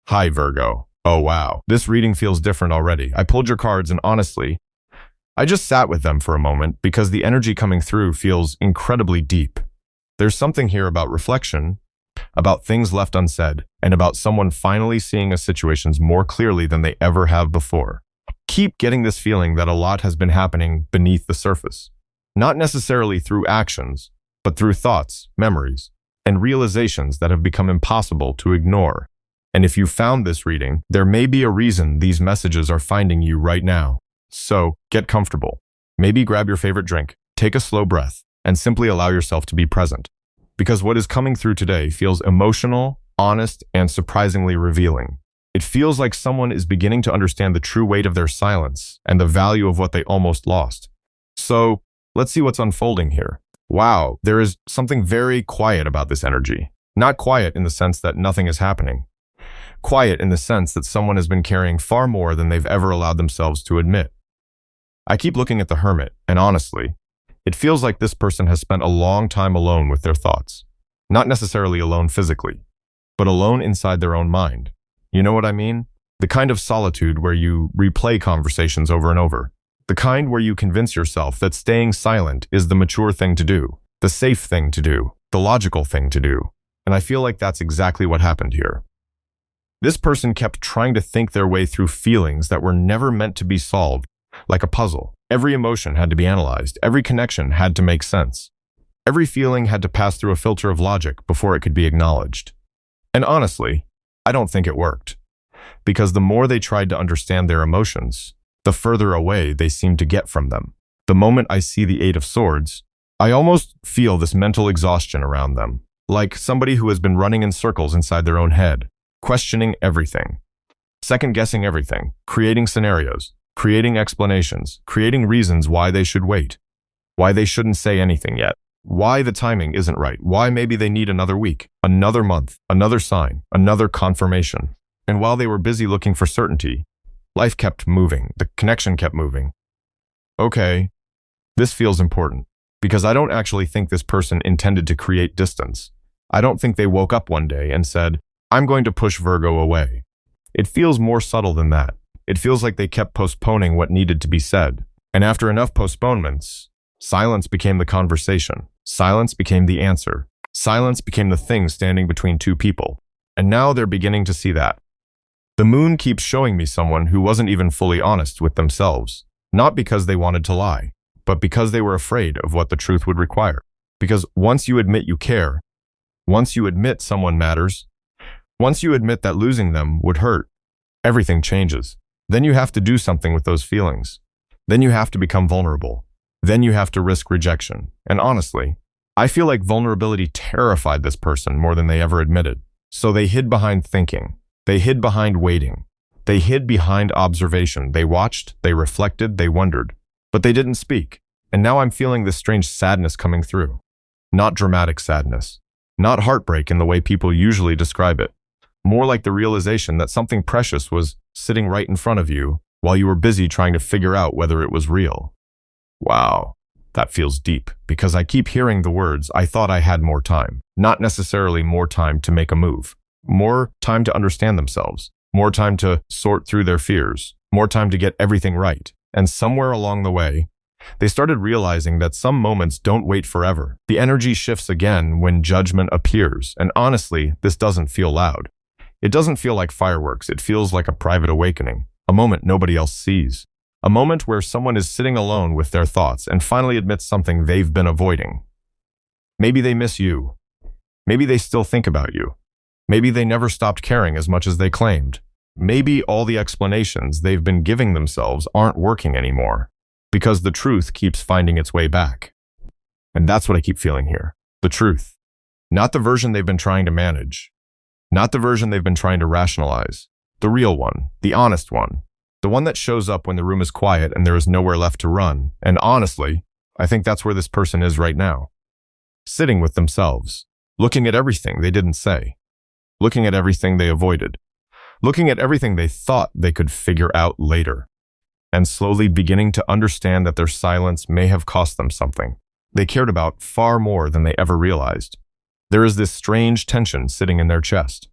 Hi, Virgo. Oh, wow. This reading feels different already. I pulled your cards and honestly, I just sat with them for a moment because the energy coming through feels incredibly deep. There's something here about reflection, about things left unsaid, and about someone finally seeing a situations more clearly than they ever have before. Keep getting this feeling that a lot has been happening beneath the surface. Not necessarily through actions, but through thoughts, memories, and realizations that have become impossible to ignore. And if you found this reading, there may be a reason these messages are finding you right now. So, get comfortable. Maybe grab your favorite drink, take a slow breath, and simply allow yourself to be present. Because what is coming through today feels emotional, honest, and surprisingly revealing. It feels like someone is beginning to understand the true weight of their silence and the value of what they almost lost. So, let's see what's unfolding here. Wow, there is something very quiet about this energy. Not quiet in the sense that nothing is happening. Quiet in the sense that someone has been carrying far more than they've ever allowed themselves to admit. I keep looking at the Hermit, and honestly, it feels like this person has spent a long time alone with their thoughts. Not necessarily alone physically, but alone inside their own mind. You know what I mean? The kind of solitude where you replay conversations over and over. The kind where you convince yourself that staying silent is the mature thing to do, the safe thing to do, the logical thing to do. And I feel like that's exactly what happened here. This person kept trying to think their way through feelings that were never meant to be solved, like a puzzle. Every emotion had to be analyzed. Every connection had to make sense. Every feeling had to pass through a filter of logic before it could be acknowledged. And honestly, I don't think it worked. Because the more they tried to understand their emotions, the further away they seemed to get from them. The moment I see the Eight of Swords, I almost feel this mental exhaustion around them, like somebody who has been running in circles inside their own head, questioning everything, second-guessing everything, creating scenarios, creating explanations, creating reasons why they should wait, why they shouldn't say anything yet, why the timing isn't right, why maybe they need another week, another month, another sign, another confirmation. And while they were busy looking for certainty, life kept moving, the connection kept moving. Okay, this feels important, because I don't actually think this person intended to create distance. I don't think they woke up one day and said, I'm going to push Virgo away. It feels more subtle than that. It feels like they kept postponing what needed to be said. And after enough postponements, silence became the conversation. Silence became the answer. Silence became the thing standing between two people. And now they're beginning to see that. The moon keeps showing me someone who wasn't even fully honest with themselves. Not because they wanted to lie, but because they were afraid of what the truth would require. Because once you admit you care, once you admit someone matters, once you admit that losing them would hurt, everything changes. Then you have to do something with those feelings. Then you have to become vulnerable. Then you have to risk rejection. And honestly, I feel like vulnerability terrified this person more than they ever admitted. So they hid behind thinking. They hid behind waiting. They hid behind observation. They watched, they reflected, they wondered. But they didn't speak. And now I'm feeling this strange sadness coming through. Not dramatic sadness. Not heartbreak in the way people usually describe it. More like the realization that something precious was sitting right in front of you while you were busy trying to figure out whether it was real. Wow, that feels deep, because I keep hearing the words, I thought I had more time. Not necessarily more time to make a move. More time to understand themselves. More time to sort through their fears. More time to get everything right. And somewhere along the way, they started realizing that some moments don't wait forever. The energy shifts again when judgment appears. And honestly, this doesn't feel loud. It doesn't feel like fireworks. It feels like a private awakening, a moment nobody else sees, a moment where someone is sitting alone with their thoughts and finally admits something they've been avoiding. Maybe they miss you. Maybe they still think about you. Maybe they never stopped caring as much as they claimed. Maybe all the explanations they've been giving themselves aren't working anymore, because the truth keeps finding its way back. And that's what I keep feeling here. The truth. Not the version they've been trying to manage. Not the version they've been trying to rationalize. The real one, the honest one. The one that shows up when the room is quiet and there is nowhere left to run. And honestly, I think that's where this person is right now. Sitting with themselves. Looking at everything they didn't say. Looking at everything they avoided. Looking at everything they thought they could figure out later. And slowly beginning to understand that their silence may have cost them something they cared about far more than they ever realized. There is this strange tension sitting in their chest.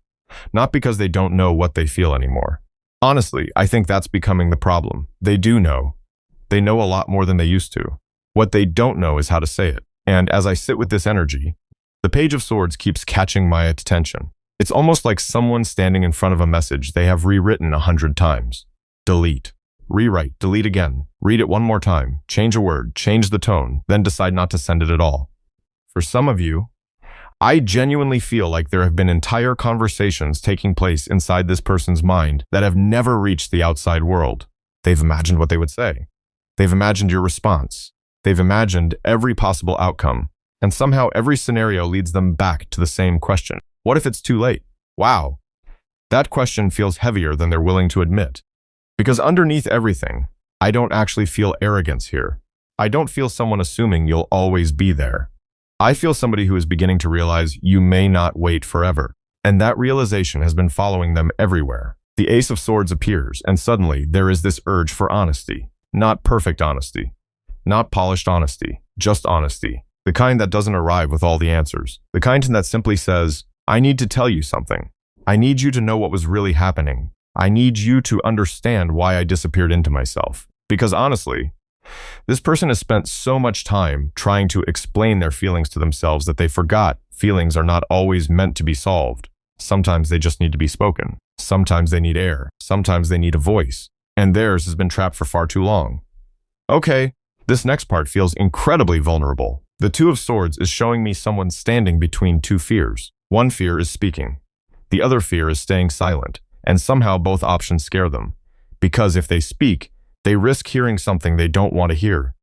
not because they don't know what they feel anymore. Honestly, I think that's becoming the problem. They do know. They know a lot more than they used to. What they don't know is how to say it. And as I sit with this energy, the Page of Swords keeps catching my attention. It's almost like someone standing in front of a message they have rewritten 100 times. Delete. Rewrite. Delete again. Read it one more time. Change a word. Change the tone. Then decide not to send it at all. For some of you, I genuinely feel like there have been entire conversations taking place inside this person's mind that have never reached the outside world. They've imagined what they would say. They've imagined your response. They've imagined every possible outcome. And somehow every scenario leads them back to the same question. What if it's too late? Wow. That question feels heavier than they're willing to admit. Because underneath everything, I don't actually feel arrogance here. I don't feel someone assuming you'll always be there. I feel somebody who is beginning to realize you may not wait forever. And that realization has been following them everywhere. The Ace of Swords appears, and suddenly there is this urge for honesty. Not perfect honesty. Not polished honesty. Just honesty. The kind that doesn't arrive with all the answers. The kind that simply says, I need to tell you something. I need you to know what was really happening. I need you to understand why I disappeared into myself. Because honestly, this person has spent so much time trying to explain their feelings to themselves that they forgot feelings are not always meant to be solved. Sometimes they just need to be spoken. Sometimes they need air. Sometimes they need a voice. And theirs has been trapped for far too long. Okay, this next part feels incredibly vulnerable. The Two of Swords is showing me someone standing between two fears. One fear is speaking. The other fear is staying silent. And somehow both options scare them. Because if they speak, they risk hearing something they don't want to hear.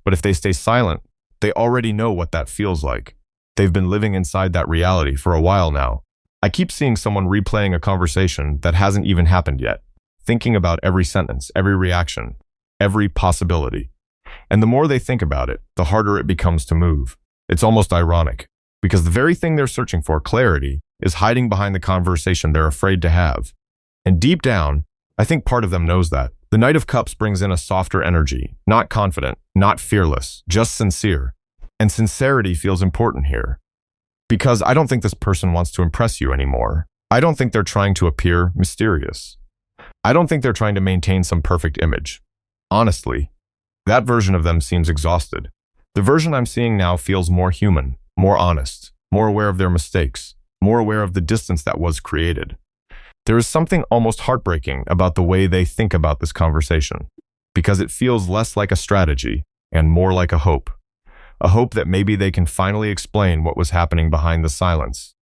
But if they stay silent, they already know what that feels like. They've been living inside that reality for a while now. I keep seeing someone replaying a conversation that hasn't even happened yet, thinking about every sentence, every reaction, every possibility. And the more they think about it, the harder it becomes to move. It's almost ironic, because the very thing they're searching for, clarity, is hiding behind the conversation they're afraid to have. And deep down, I think part of them knows that. The Knight of Cups brings in a softer energy, not confident, not fearless, just sincere. And sincerity feels important here. Because I don't think this person wants to impress you anymore. I don't think they're trying to appear mysterious. I don't think they're trying to maintain some perfect image. Honestly, that version of them seems exhausted. The version I'm seeing now feels more human, more honest, more aware of their mistakes, more aware of the distance that was created. There is something almost heartbreaking about the way they think about this conversation, because it feels less like a strategy and more like a hope. A hope that maybe they can finally explain what was happening behind the silence.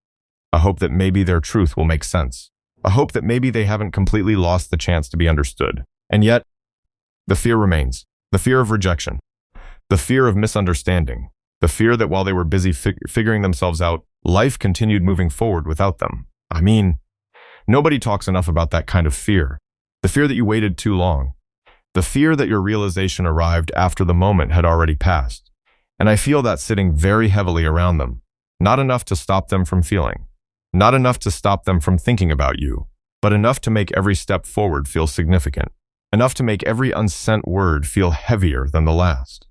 A hope that maybe their truth will make sense. A hope that maybe they haven't completely lost the chance to be understood. And yet, the fear remains. The fear of rejection. The fear of misunderstanding. The fear that while they were busy figuring themselves out, life continued moving forward without them. I mean, nobody talks enough about that kind of fear. The fear that you waited too long. The fear that your realization arrived after the moment had already passed. And I feel that sitting very heavily around them. Not enough to stop them from feeling. Not enough to stop them from thinking about you, but enough to make every step forward feel significant. Enough to make every unsent word feel heavier than the last.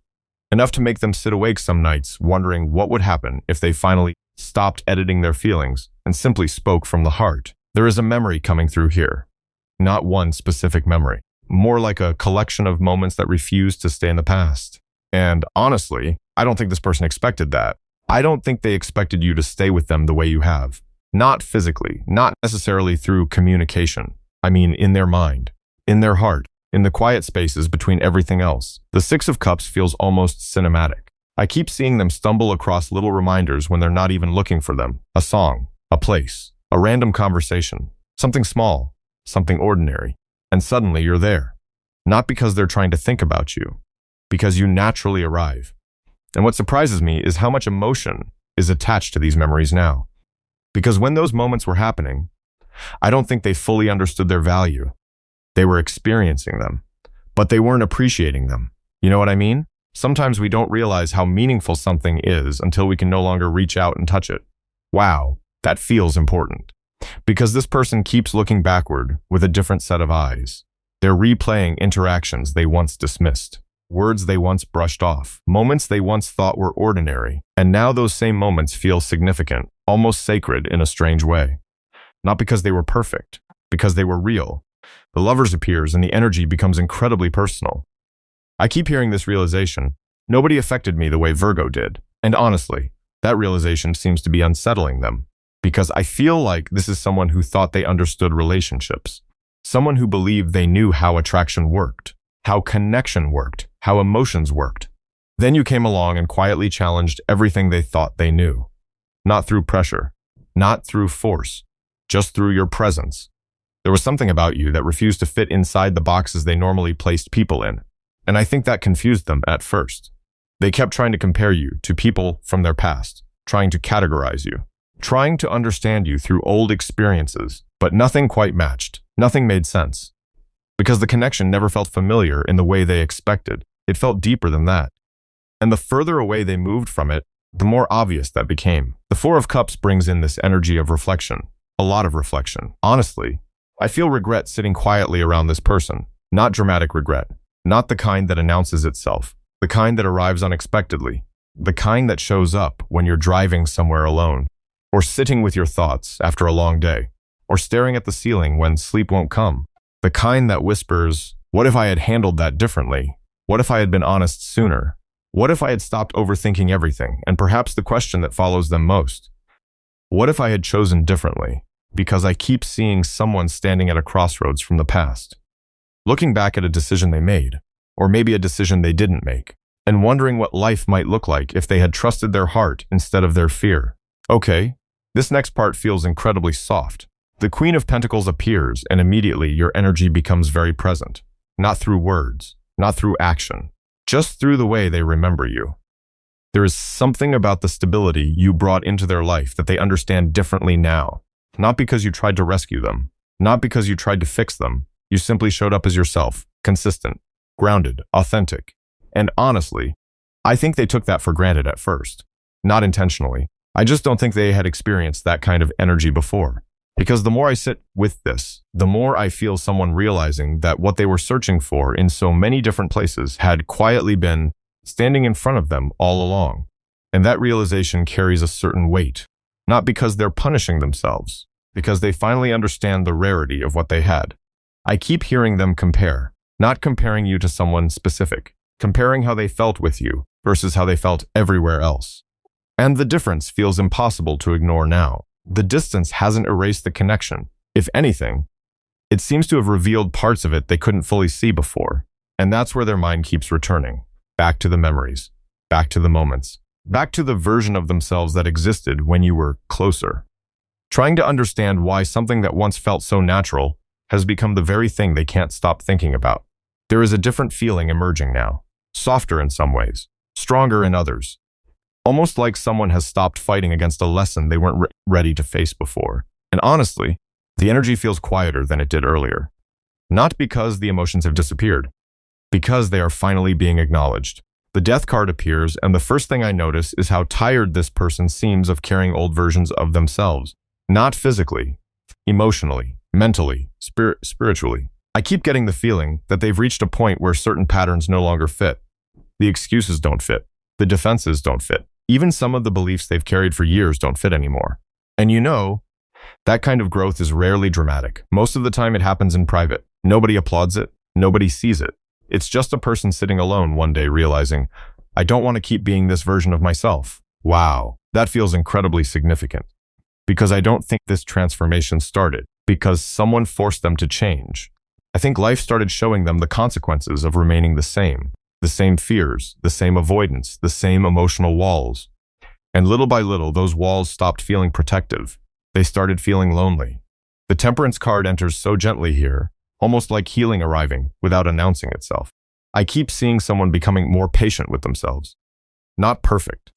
Enough to make them sit awake some nights wondering what would happen if they finally stopped editing their feelings and simply spoke from the heart. There is a memory coming through here. Not one specific memory. More like a collection of moments that refuse to stay in the past. And honestly, I don't think this person expected that. I don't think they expected you to stay with them the way you have. Not physically, not necessarily through communication. I mean, in their mind, in their heart, in the quiet spaces between everything else. The Six of Cups feels almost cinematic. I keep seeing them stumble across little reminders when they're not even looking for them. A song, a place, a random conversation, something small, something ordinary. And suddenly you're there. Not because they're trying to think about you, because you naturally arrive. And what surprises me is how much emotion is attached to these memories now. Because when those moments were happening, I don't think they fully understood their value. They were experiencing them, but they weren't appreciating them. You know what I mean? Sometimes we don't realize how meaningful something is until we can no longer reach out and touch it. Wow, that feels important. Because this person keeps looking backward with a different set of eyes. They're replaying interactions they once dismissed. Words they once brushed off, moments they once thought were ordinary, and now those same moments feel significant, almost sacred in a strange way. not because they were perfect, because they were real. The lovers appears and the energy becomes incredibly personal. I keep hearing this realization. Nobody affected me the way Virgo did. And honestly, that realization seems to be unsettling them. Because I feel like this is someone who thought they understood relationships. Someone who believed they knew how attraction worked, how connection worked, how emotions worked. Then you came along and quietly challenged everything they thought they knew. Not through pressure, not through force, just through your presence. There was something about you that refused to fit inside the boxes they normally placed people in. And I think that confused them at first. They kept trying to compare you to people from their past, trying to categorize you, trying to understand you through old experiences, but nothing quite matched. Nothing made sense. Because the connection never felt familiar in the way they expected. It felt deeper than that. And the further away they moved from it, the more obvious that became. The Four of Cups brings in this energy of reflection, a lot of reflection. Honestly, I feel regret sitting quietly around this person. Not dramatic regret, not the kind that announces itself, the kind that arrives unexpectedly, the kind that shows up when you're driving somewhere alone, or sitting with your thoughts after a long day, or staring at the ceiling when sleep won't come. The kind that whispers, what if I had handled that differently? What if I had been honest sooner? What if I had stopped overthinking everything? And perhaps the question that follows them most. What if I had chosen differently? Because I keep seeing someone standing at a crossroads from the past, looking back at a decision they made, or maybe a decision they didn't make, and wondering what life might look like if they had trusted their heart instead of their fear. Okay, this next part feels incredibly soft. The Queen of Pentacles appears, and immediately your energy becomes very present. Not through words, not through action, just through the way they remember you. There is something about the stability you brought into their life that they understand differently now. Not because you tried to rescue them, not because you tried to fix them. You simply showed up as yourself, consistent, grounded, authentic. And honestly, I think they took that for granted at first. Not intentionally. I just don't think they had experienced that kind of energy before. Because the more I sit with this, the more I feel someone realizing that what they were searching for in so many different places had quietly been standing in front of them all along. And that realization carries a certain weight, not because they're punishing themselves, because they finally understand the rarity of what they had. I keep hearing them compare, not comparing you to someone specific, comparing how they felt with you versus how they felt everywhere else. And the difference feels impossible to ignore now. The distance hasn't erased the connection. If anything, it seems to have revealed parts of it they couldn't fully see before. And that's where their mind keeps returning. Back to the memories, back to the moments, back to the version of themselves that existed when you were closer. Trying to understand why something that once felt so natural has become the very thing they can't stop thinking about. There is a different feeling emerging now, softer in some ways, stronger in others. Almost like someone has stopped fighting against a lesson they weren't ready to face before. And honestly, the energy feels quieter than it did earlier. Not because the emotions have disappeared, because they are finally being acknowledged. The Death card appears, and the first thing I notice is how tired this person seems of carrying old versions of themselves. Not physically, emotionally, mentally, spiritually. I keep getting the feeling that they've reached a point where certain patterns no longer fit. The excuses don't fit. The defenses don't fit. Even some of the beliefs they've carried for years don't fit anymore. And you know, that kind of growth is rarely dramatic. Most of the time it happens in private. Nobody applauds it. Nobody sees it. It's just a person sitting alone one day realizing, I don't want to keep being this version of myself. Wow, that feels incredibly significant. Because I don't think this transformation started because someone forced them to change. I think life started showing them the consequences of remaining the same fears, the same avoidance, the same emotional walls. And little by little, those walls stopped feeling protective. They started feeling lonely. The Temperance card enters so gently here, almost like healing arriving without announcing itself. I keep seeing someone becoming more patient with themselves. Not perfect,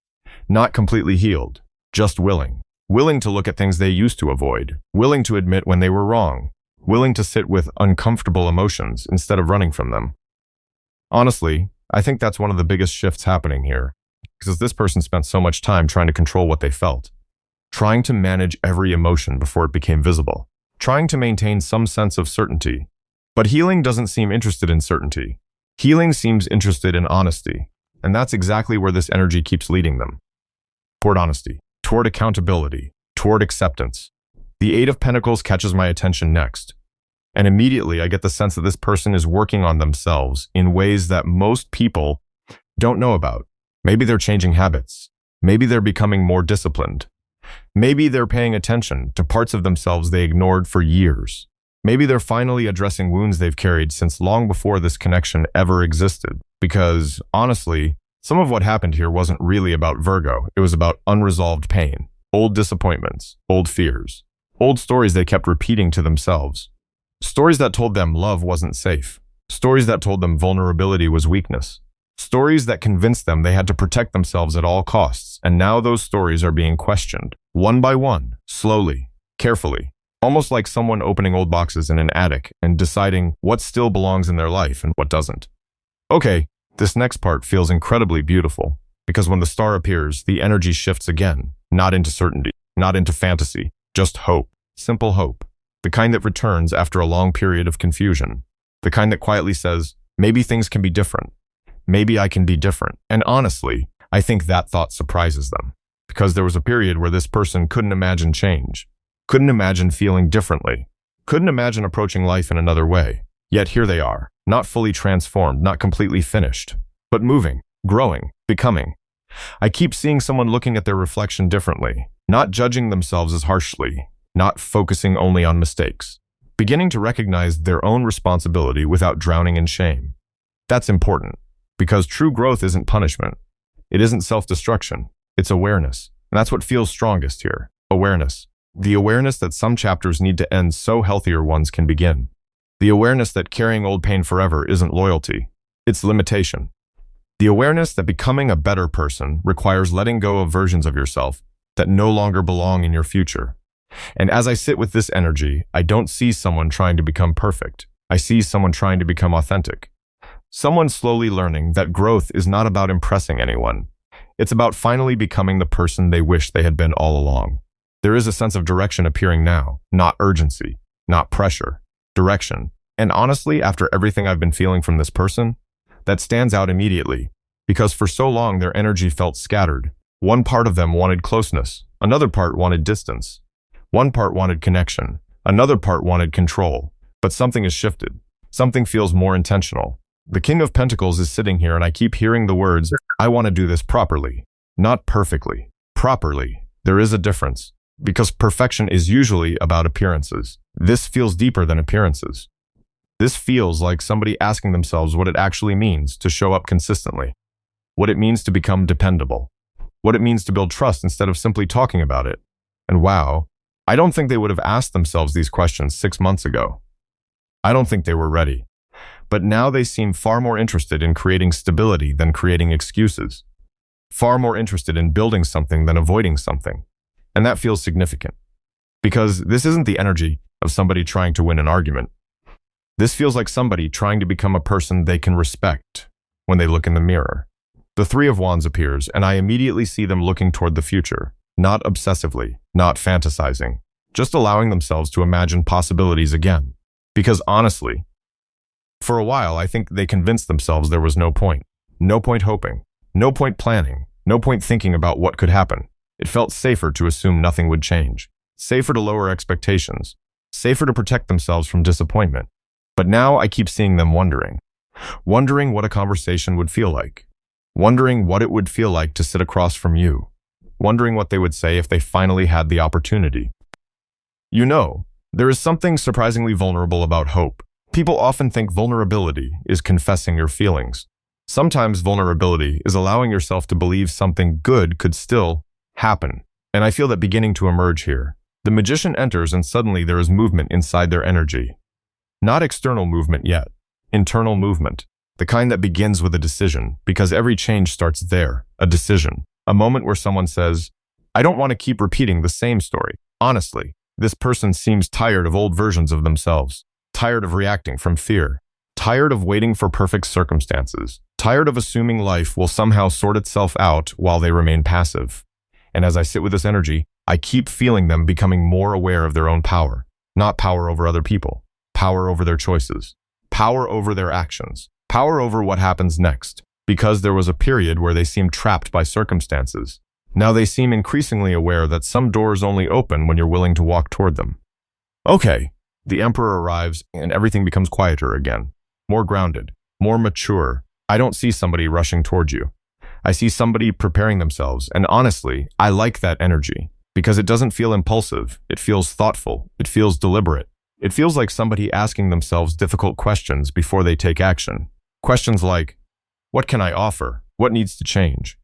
not completely healed, just willing. Willing to look at things they used to avoid, willing to admit when they were wrong, willing to sit with uncomfortable emotions instead of running from them. Honestly, I think that's one of the biggest shifts happening here, because this person spent so much time trying to control what they felt, trying to manage every emotion before it became visible, trying to maintain some sense of certainty. But healing doesn't seem interested in certainty. Healing seems interested in honesty, and that's exactly where this energy keeps leading them. Toward honesty, toward accountability, toward acceptance. The Eight of Pentacles catches my attention next. And immediately I get the sense that this person is working on themselves in ways that most people don't know about. Maybe they're changing habits. Maybe they're becoming more disciplined. Maybe they're paying attention to parts of themselves they ignored for years. Maybe they're finally addressing wounds they've carried since long before this connection ever existed. Because, honestly, some of what happened here wasn't really about Virgo. It was about unresolved pain, old disappointments, old fears, old stories they kept repeating to themselves. Stories that told them love wasn't safe. Stories that told them vulnerability was weakness. Stories that convinced them they had to protect themselves at all costs, and now those stories are being questioned, one by one, slowly, carefully, almost like someone opening old boxes in an attic and deciding what still belongs in their life and what doesn't. Okay, this next part feels incredibly beautiful, because when the star appears, the energy shifts again, not into certainty, not into fantasy, just hope, simple hope, the kind that returns after a long period of confusion, the kind that quietly says, maybe things can be different. Maybe I can be different. And honestly, I think that thought surprises them. Because there was a period where this person couldn't imagine change, couldn't imagine feeling differently, couldn't imagine approaching life in another way. Yet here they are, not fully transformed, not completely finished, but moving, growing, becoming. I keep seeing someone looking at their reflection differently, not judging themselves as harshly, not focusing only on mistakes, beginning to recognize their own responsibility without drowning in shame. That's important. Because true growth isn't punishment. It isn't self-destruction. It's awareness. And that's what feels strongest here. Awareness. The awareness that some chapters need to end so healthier ones can begin. The awareness that carrying old pain forever isn't loyalty. It's limitation. The awareness that becoming a better person requires letting go of versions of yourself that no longer belong in your future. And as I sit with this energy, I don't see someone trying to become perfect. I see someone trying to become authentic. Someone slowly learning that growth is not about impressing anyone. It's about finally becoming the person they wish they had been all along. There is a sense of direction appearing now, not urgency, not pressure, direction. And honestly, after everything I've been feeling from this person, that stands out immediately, because for so long their energy felt scattered. One part of them wanted closeness, another part wanted distance. One part wanted connection, another part wanted control. But something has shifted. Something feels more intentional. The King of Pentacles is sitting here and I keep hearing the words, I want to do this properly. Not perfectly. Properly. There is a difference. Because perfection is usually about appearances. This feels deeper than appearances. This feels like somebody asking themselves what it actually means to show up consistently. What it means to become dependable. What it means to build trust instead of simply talking about it. And wow, I don't think they would have asked themselves these questions 6 months ago. I don't think they were ready. But now they seem far more interested in creating stability than creating excuses. Far more interested in building something than avoiding something. And that feels significant. Because this isn't the energy of somebody trying to win an argument. This feels like somebody trying to become a person they can respect when they look in the mirror. The Three of Wands appears, and I immediately see them looking toward the future. Not obsessively, not fantasizing. Just allowing themselves to imagine possibilities again. Because honestly, for a while, I think they convinced themselves there was no point. No point hoping. No point planning. No point thinking about what could happen. It felt safer to assume nothing would change. Safer to lower expectations. Safer to protect themselves from disappointment. But now I keep seeing them wondering. Wondering what a conversation would feel like. Wondering what it would feel like to sit across from you. Wondering what they would say if they finally had the opportunity. You know, there is something surprisingly vulnerable about hope. People often think vulnerability is confessing your feelings. Sometimes vulnerability is allowing yourself to believe something good could still happen. And I feel that beginning to emerge here. The magician enters and suddenly there is movement inside their energy. Not external movement yet. Internal movement. The kind that begins with a decision, because every change starts there. A decision. A moment where someone says, I don't want to keep repeating the same story. Honestly, this person seems tired of old versions of themselves. Tired of reacting from fear. Tired of waiting for perfect circumstances. Tired of assuming life will somehow sort itself out while they remain passive. And as I sit with this energy, I keep feeling them becoming more aware of their own power. Not power over other people. Power over their choices. Power over their actions. Power over what happens next. Because there was a period where they seemed trapped by circumstances. Now they seem increasingly aware that some doors only open when you're willing to walk toward them. Okay, the Emperor arrives and everything becomes quieter again, more grounded, more mature. I don't see somebody rushing toward you. I see somebody preparing themselves, and honestly, I like that energy because it doesn't feel impulsive. It feels thoughtful. It feels deliberate. It feels like somebody asking themselves difficult questions before they take action. Questions like, what can I offer? What needs to change?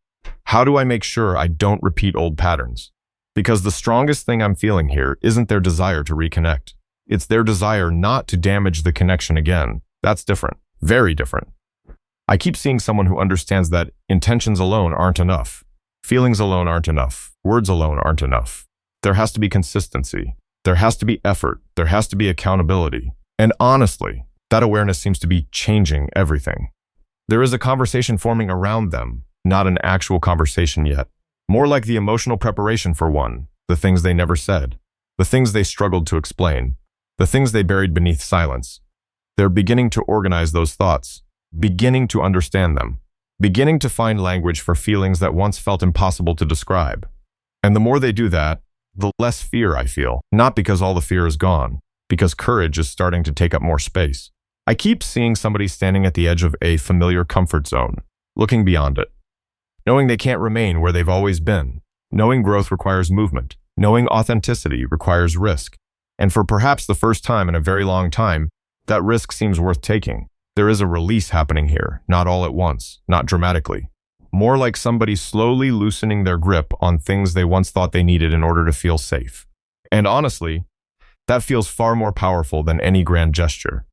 How do I make sure I don't repeat old patterns? Because the strongest thing I'm feeling here isn't their desire to reconnect. It's their desire not to damage the connection again. That's different. Very different. I keep seeing someone who understands that intentions alone aren't enough. Feelings alone aren't enough. Words alone aren't enough. There has to be consistency. There has to be effort. There has to be accountability. And honestly, that awareness seems to be changing everything. There is a conversation forming around them, not an actual conversation yet. More like the emotional preparation for one, the things they never said, the things they struggled to explain, the things they buried beneath silence. They're beginning to organize those thoughts, beginning to understand them, beginning to find language for feelings that once felt impossible to describe. And the more they do that, the less fear I feel, not because all the fear is gone, because courage is starting to take up more space. I keep seeing somebody standing at the edge of a familiar comfort zone, looking beyond it, knowing they can't remain where they've always been, knowing growth requires movement, knowing authenticity requires risk. And for perhaps the first time in a very long time, that risk seems worth taking. There is a release happening here, not all at once, not dramatically. More like somebody slowly loosening their grip on things they once thought they needed in order to feel safe. And honestly, that feels far more powerful than any grand gesture.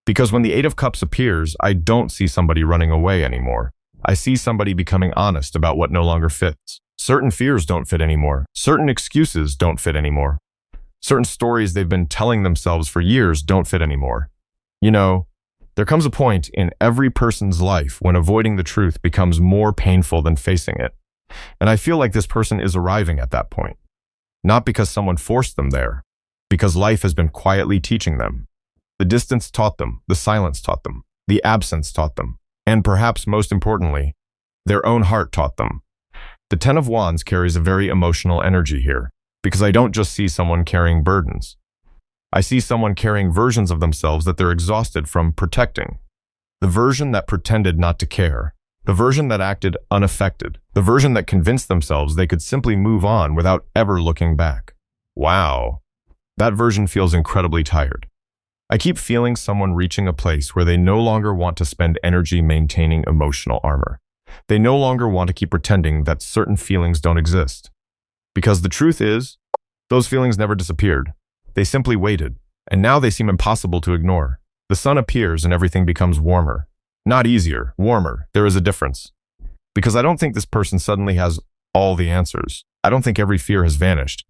Because when the Eight of Cups appears, I don't see somebody running away anymore. I see somebody becoming honest about what no longer fits. Certain fears don't fit anymore. Certain excuses don't fit anymore. Certain stories they've been telling themselves for years don't fit anymore. You know, there comes a point in every person's life when avoiding the truth becomes more painful than facing it. And I feel like this person is arriving at that point. Not because someone forced them there, because life has been quietly teaching them. The distance taught them, the silence taught them, the absence taught them, and perhaps most importantly, their own heart taught them. The Ten of Wands carries a very emotional energy here, because I don't just see someone carrying burdens. I see someone carrying versions of themselves that they're exhausted from protecting. The version that pretended not to care. The version that acted unaffected. The version that convinced themselves they could simply move on without ever looking back. Wow. That version feels incredibly tired. I keep feeling someone reaching a place where they no longer want to spend energy maintaining emotional armor. They no longer want to keep pretending that certain feelings don't exist. Because the truth is, those feelings never disappeared. They simply waited, and now they seem impossible to ignore. The sun appears and everything becomes warmer. Not easier, warmer. There is a difference. Because I don't think this person suddenly has all the answers. I don't think every fear has vanished.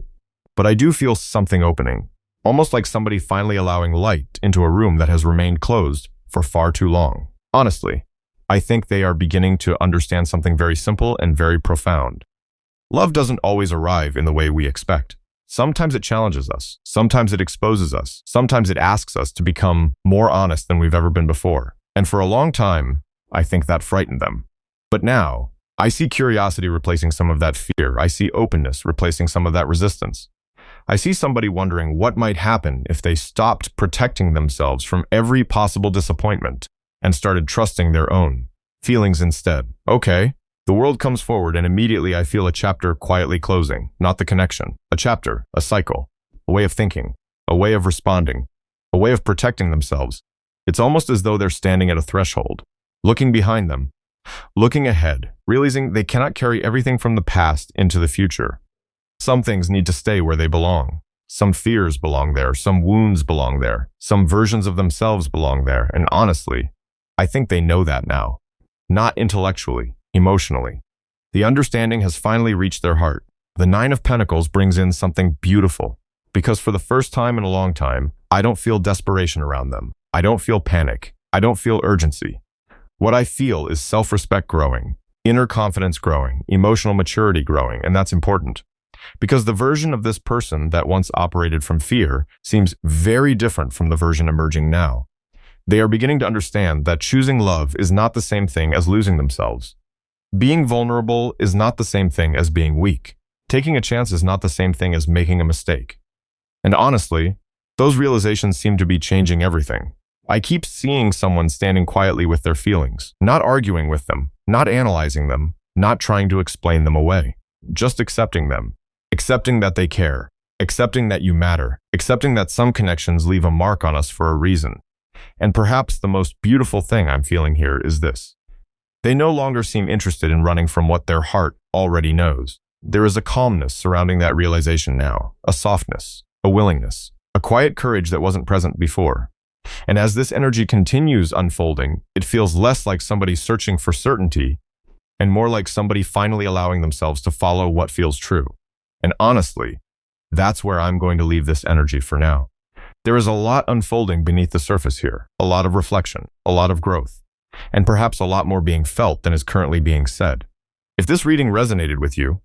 But I do feel something opening. Almost like somebody finally allowing light into a room that has remained closed for far too long. Honestly, I think they are beginning to understand something very simple and very profound. Love doesn't always arrive in the way we expect. Sometimes it challenges us. Sometimes it exposes us. Sometimes it asks us to become more honest than we've ever been before. And for a long time, I think that frightened them. But now, I see curiosity replacing some of that fear. I see openness replacing some of that resistance. I see somebody wondering what might happen if they stopped protecting themselves from every possible disappointment and started trusting their own feelings instead. Okay, the world comes forward and immediately I feel a chapter quietly closing, not the connection. A chapter, a cycle, a way of thinking, a way of responding, a way of protecting themselves. It's almost as though they're standing at a threshold, looking behind them, looking ahead, realizing they cannot carry everything from the past into the future. Some things need to stay where they belong. Some fears belong there. Some wounds belong there. Some versions of themselves belong there. And honestly, I think they know that now. Not intellectually, emotionally. The understanding has finally reached their heart. The Nine of Pentacles brings in something beautiful. Because for the first time in a long time, I don't feel desperation around them. I don't feel panic. I don't feel urgency. What I feel is self-respect growing, inner confidence growing, emotional maturity growing, and that's important. Because the version of this person that once operated from fear seems very different from the version emerging now. They are beginning to understand that choosing love is not the same thing as losing themselves. Being vulnerable is not the same thing as being weak. Taking a chance is not the same thing as making a mistake. And honestly, those realizations seem to be changing everything. I keep seeing someone standing quietly with their feelings, not arguing with them, not analyzing them, not trying to explain them away, just accepting them, accepting that they care, accepting that you matter, accepting that some connections leave a mark on us for a reason. And perhaps the most beautiful thing I'm feeling here is this. They no longer seem interested in running from what their heart already knows. There is a calmness surrounding that realization now, a softness, a willingness, a quiet courage that wasn't present before. And as this energy continues unfolding, it feels less like somebody searching for certainty and more like somebody finally allowing themselves to follow what feels true. And honestly, that's where I'm going to leave this energy for now. There is a lot unfolding beneath the surface here, a lot of reflection, a lot of growth, and perhaps a lot more being felt than is currently being said. If this reading resonated with you,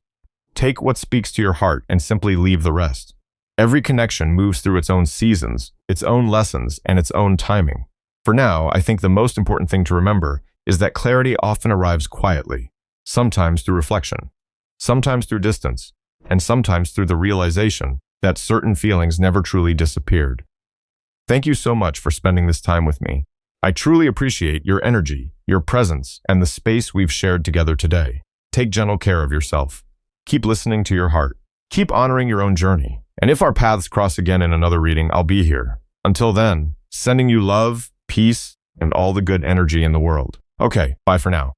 take what speaks to your heart and simply leave the rest. Every connection moves through its own seasons, its own lessons, and its own timing. For now, I think the most important thing to remember is that clarity often arrives quietly, sometimes through reflection, sometimes through distance, and sometimes through the realization that certain feelings never truly disappeared. Thank you so much for spending this time with me. I truly appreciate your energy, your presence, and the space we've shared together today. Take gentle care of yourself. Keep listening to your heart. Keep honoring your own journey. And if our paths cross again in another reading, I'll be here. Until then, sending you love, peace, and all the good energy in the world. Okay, bye for now.